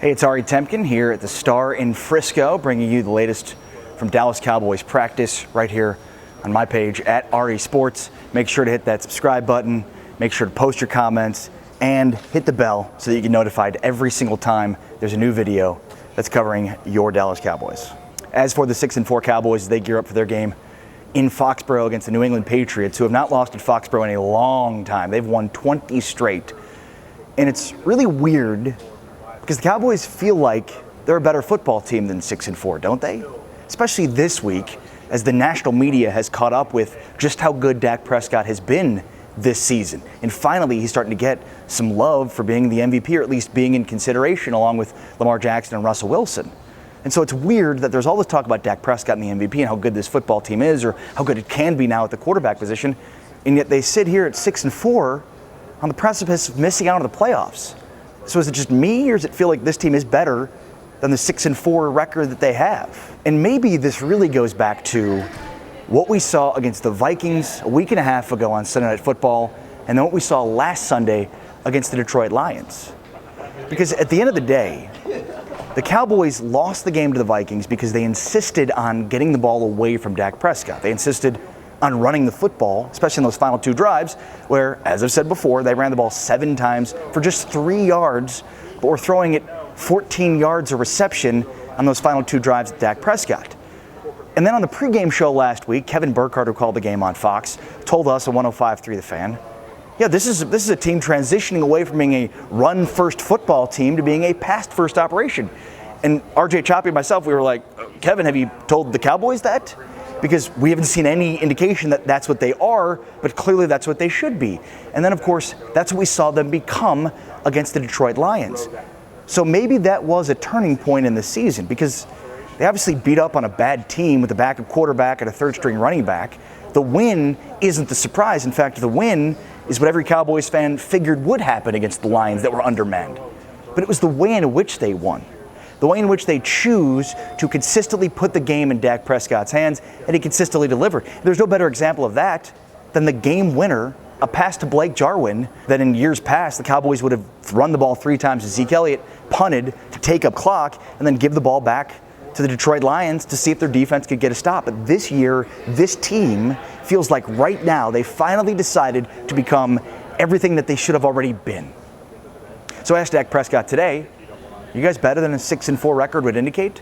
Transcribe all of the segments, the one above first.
Hey, it's Ari Temkin here at the Star in Frisco, bringing you the latest from Dallas Cowboys practice right here on my page at RE Sports. Make sure to hit that subscribe button, make sure to post your comments, and hit the bell so that you get notified every single time there's a new video that's covering your Dallas Cowboys. As for the 6-4 Cowboys, they gear up for their game in Foxborough against the New England Patriots, who have not lost at Foxborough in a long time. They've won 20 straight. And it's really weird because the Cowboys feel like they're a better football team than 6-4, don't they? Especially this week, as the national media has caught up with just how good Dak Prescott has been this season. And finally, he's starting to get some love for being the MVP, or at least being in consideration along with Lamar Jackson and Russell Wilson. And so it's weird that there's all this talk about Dak Prescott and the MVP and how good this football team is, or how good it can be now at the quarterback position, and yet they sit here at 6-4 on the precipice of missing out on the playoffs. So is it just me, or does it feel like this team is better than the 6-4 record that they have? And maybe this really goes back to what we saw against the Vikings a week and a half ago on Sunday Night Football, and then what we saw last Sunday against the Detroit Lions. Because at the end of the day, the Cowboys lost the game to the Vikings because they insisted on getting the ball away from Dak Prescott. They insisted on running the football, especially in those final two drives, where, as I've said before, they ran the ball 7 times for just 3 yards, but were throwing it 14 yards of reception on those final 2 drives at Dak Prescott. And then on the pregame show last week, Kevin Burkhardt, who called the game on Fox, told us on 105.3 The Fan, yeah, this is a team transitioning away from being a run-first football team to being a pass-first operation. And RJ Choppy and myself, we were like, Kevin, have you told the Cowboys that? Because we haven't seen any indication that that's what they are, but clearly that's what they should be. And then, of course, that's what we saw them become against the Detroit Lions. So maybe that was a turning point in the season, because they obviously beat up on a bad team with a backup quarterback and a third-string running back. The win isn't the surprise. In fact, the win is what every Cowboys fan figured would happen against the Lions that were undermanned. But it was the way in which they won. The way in which they choose to consistently put the game in Dak Prescott's hands, and he consistently delivered. There's no better example of that than the game winner, a pass to Blake Jarwin, that in years past the Cowboys would have run the ball 3 times to Zeke Elliott, punted to take up clock, and then give the ball back to the Detroit Lions to see if their defense could get a stop. But this year, this team feels like right now they finally decided to become everything that they should have already been. So I asked Dak Prescott today, you guys better than a 6-4 record would indicate?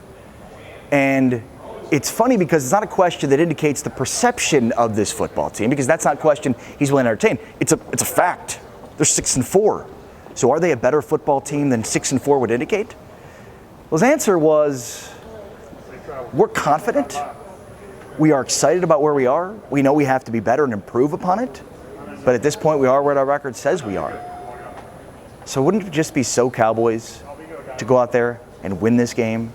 And it's funny because it's not a question that indicates the perception of this football team, because that's not a question he's willing to entertain. It's a fact. They're 6-4. So are they a better football team than 6-4 would indicate? Well, his answer was, we're confident. We are excited about where we are. We know we have to be better and improve upon it. But at this point, we are where our record says we are. So wouldn't it just be so Cowboys to go out there and win this game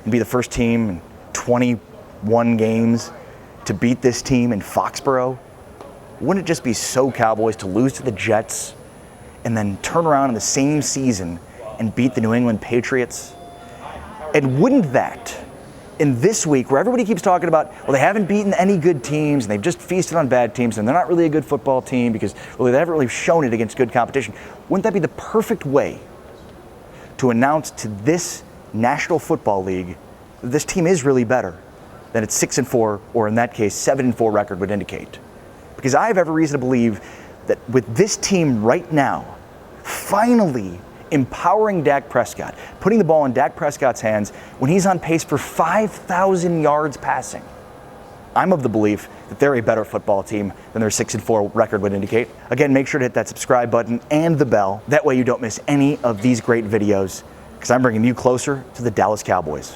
and be the first team in 21 games to beat this team in Foxborough? Wouldn't it just be so Cowboys to lose to the Jets and then turn around in the same season and beat the New England Patriots? And wouldn't that, in this week where everybody keeps talking about, well, they haven't beaten any good teams and they've just feasted on bad teams and they're not really a good football team because really they haven't really shown it against good competition, wouldn't that be the perfect way to announce to this National Football League that this team is really better than its 6-4, or in that case, 7-4 record would indicate? Because I have every reason to believe that with this team right now, finally empowering Dak Prescott, putting the ball in Dak Prescott's hands when he's on pace for 5,000 yards passing, I'm of the belief that they're a better football team than their 6-4 record would indicate. Again, make sure to hit that subscribe button and the bell. That way you don't miss any of these great videos, because I'm bringing you closer to the Dallas Cowboys.